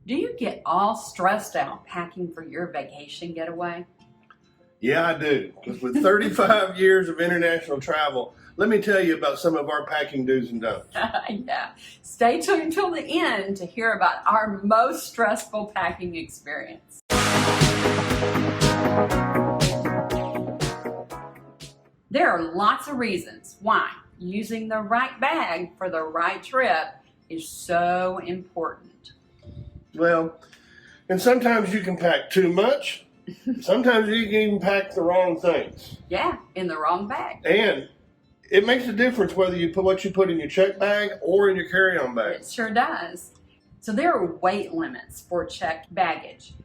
Do you get all stressed out packing for your vacation getaway? Yeah, I do. Because with 35 years of international travel, let me tell you about some of our packing do's and don'ts. Yeah. Stay tuned till the end to hear about our most stressful packing experience. There are lots of reasons why using the right bag for the right trip is so important. Well, and sometimes you can pack too much. Sometimes you can even pack the wrong things. Yeah, in the wrong bag. And it makes a difference whether you put what you put in your check bag or in your carry-on bag. It sure does. So there are weight limits for checked baggage.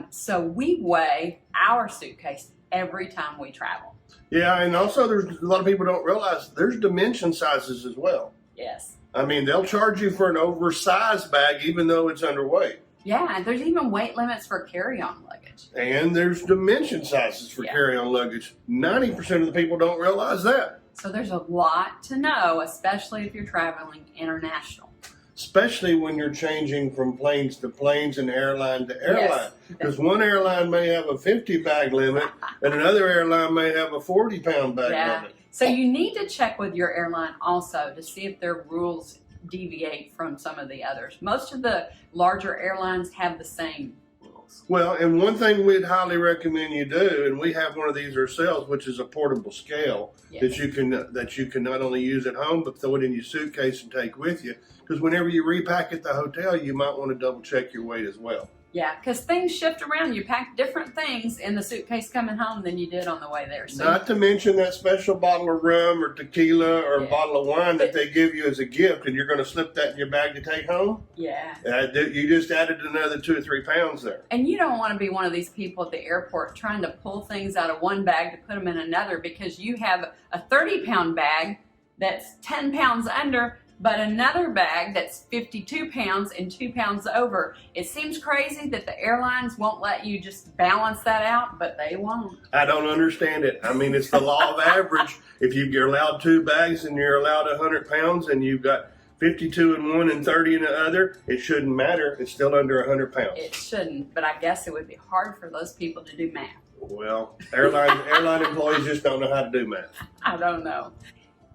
So we weigh our suitcase every time we travel. Yeah, and also there's a lot of people don't realize there's dimension sizes as well. Yes. I mean, they'll charge you for an oversized bag even though it's underweight. Yeah, and there's even weight limits for carry-on luggage. And there's dimension sizes for carry-on luggage. 90% of the people don't realize that. So there's a lot to know, especially if you're traveling international. Especially when you're changing from planes to planes and airline to airline. Yes. Because one airline may have a 50 bag limit and another airline may have a 40-pound bag limit. So you need to check with your airline also to see if their rules deviate from some of the others. Most of the larger airlines have the same rules. Well, and one thing we'd highly recommend you do, and we have one of these ourselves, which is a portable scale that you can not only use at home, but throw it in your suitcase and take with you. Because whenever you repack at the hotel, you might want to double check your weight as well. Yeah, because things shift around. You pack different things in the suitcase coming home than you did on the way there. So not to mention that special bottle of rum or tequila or a bottle of wine that they give you as a gift, and you're going to slip that in your bag to take home? Yeah. You just added another 2 or 3 pounds there. And you don't want to be one of these people at the airport trying to pull things out of one bag to put them in another because you have a 30-pound bag that's 10 pounds under, but another bag that's 52 pounds and 2 pounds over. It seems crazy that the airlines won't let you just balance that out, but they won't. I don't understand it. I mean, it's the law of average. If you're allowed 2 bags and you're allowed 100 pounds and you've got 52 in one and 30 in the other, it shouldn't matter. It's still under 100 pounds. It shouldn't, but I guess it would be hard for those people to do math. Well, airline employees just don't know how to do math. I don't know.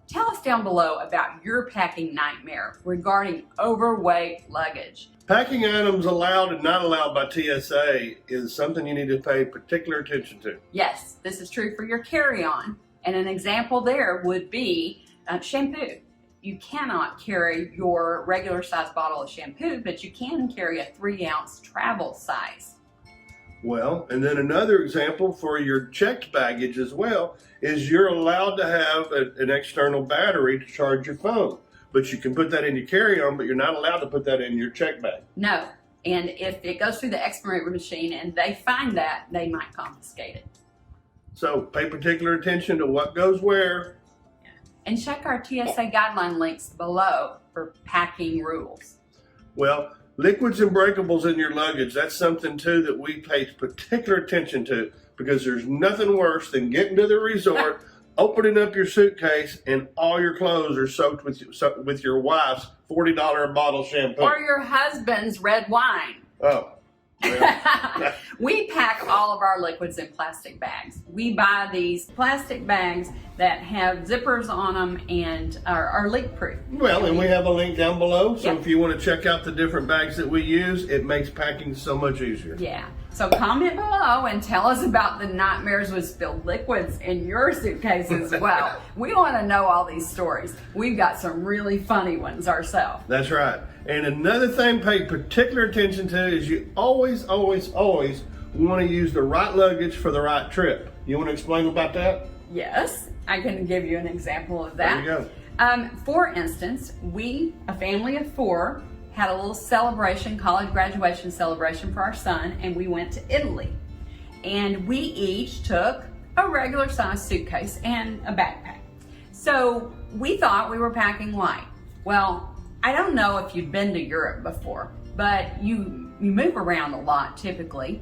Tell us down below about your packing nightmare regarding overweight luggage. Packing items allowed and not allowed by TSA is something you need to pay particular attention to. Yes, this is true for your carry-on. And an example there would be shampoo. You cannot carry your regular size bottle of shampoo, but you can carry a 3-ounce travel size. Well, and then another example for your checked baggage as well is you're allowed to have an external battery to charge your phone. But you can put that in your carry-on, but you're not allowed to put that in your check bag. No, and if it goes through the expiration machine and they find that, they might confiscate it. So pay particular attention to what goes where. And check our TSA guideline links below for packing rules. Well, liquids and breakables in your luggage, that's something too that we pay particular attention to because there's nothing worse than getting to the resort, opening up your suitcase, and all your clothes are soaked with your wife's $40 a bottle shampoo. Or your husband's red wine. Oh. Well. We pack all of our liquids in plastic bags. We buy these plastic bags that have zippers on them and are leak proof. Well, and we have a link down below, so if you want to check out the different bags that we use, it makes packing so much easier. Yeah. So comment below and tell us about the nightmares with spilled liquids in your suitcase as well. We want to know all these stories. We've got some really funny ones ourselves. That's right. And another thing pay particular attention to is you always want to use the right luggage for the right trip. You want to explain about that? Yes, I can give you an example of that. There you go. For instance, we, a family of 4, had a little celebration, college graduation celebration for our son, and we went to Italy. And we each took a regular size suitcase and a backpack. So we thought we were packing light. Well, I don't know if you've been to Europe before, but you move around a lot typically.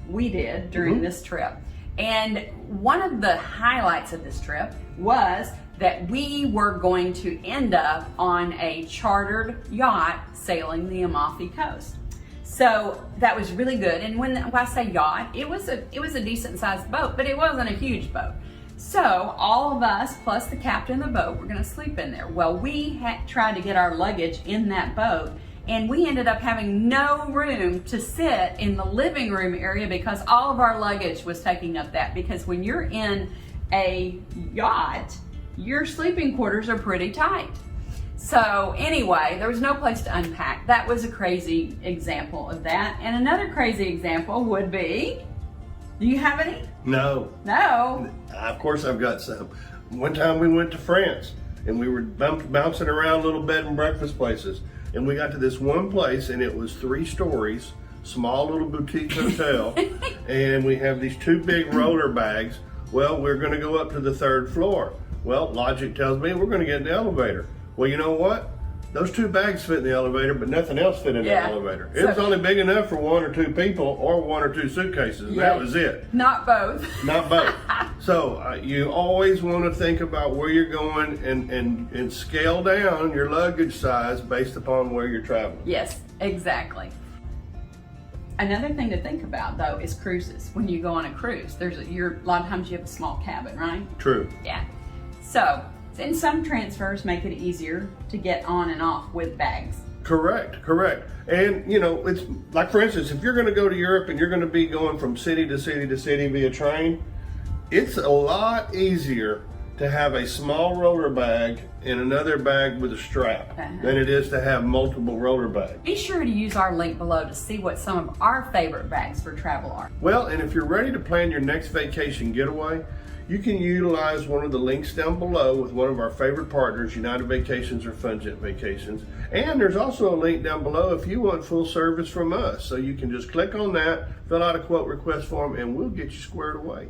We did during this trip. And one of the highlights of this trip was that we were going to end up on a chartered yacht sailing the Amalfi Coast. So that was really good. And when I say yacht, it was a decent sized boat, but it wasn't a huge boat. So all of us, plus the captain of the boat, were gonna sleep in there. Well, we tried to get our luggage in that boat, and we ended up having no room to sit in the living room area because all of our luggage was taking up that. Because when you're in a yacht, your sleeping quarters are pretty tight. So anyway, there was no place to unpack. That was a crazy example of that. And another crazy example would be, do you have any? No. No. Of course I've got some. One time we went to France and we were bouncing around little bed and breakfast places. And we got to this one place and it was 3 stories, small little boutique hotel. And we have these 2 big roller bags. Well, we're gonna go up to the 3rd floor. Well, logic tells me we're gonna get in the elevator. Well, you know what? Those 2 bags fit in the elevator, but nothing else fit in the elevator. It was only big enough for 1 or 2 people or 1 or 2 suitcases. Yeah. That was it. Not both. Not both. So you always want to think about where you're going and scale down your luggage size based upon where you're traveling. Yes, exactly. Another thing to think about though is cruises. When you go on a cruise, a lot of times you have a small cabin, right? True. Yeah. So, and some transfers make it easier to get on and off with bags. Correct. And you know, it's like, for instance, if you're going to go to Europe and you're going to be going from city to city to city via train, it's a lot easier to have a small roller bag and another bag with a strap than it is to have multiple roller bags. Be sure to use our link below to see what some of our favorite bags for travel are. Well, and if you're ready to plan your next vacation getaway, you can utilize one of the links down below with one of our favorite partners, United Vacations or Funjet Vacations. And there's also a link down below if you want full service from us. So you can just click on that, fill out a quote request form, and we'll get you squared away.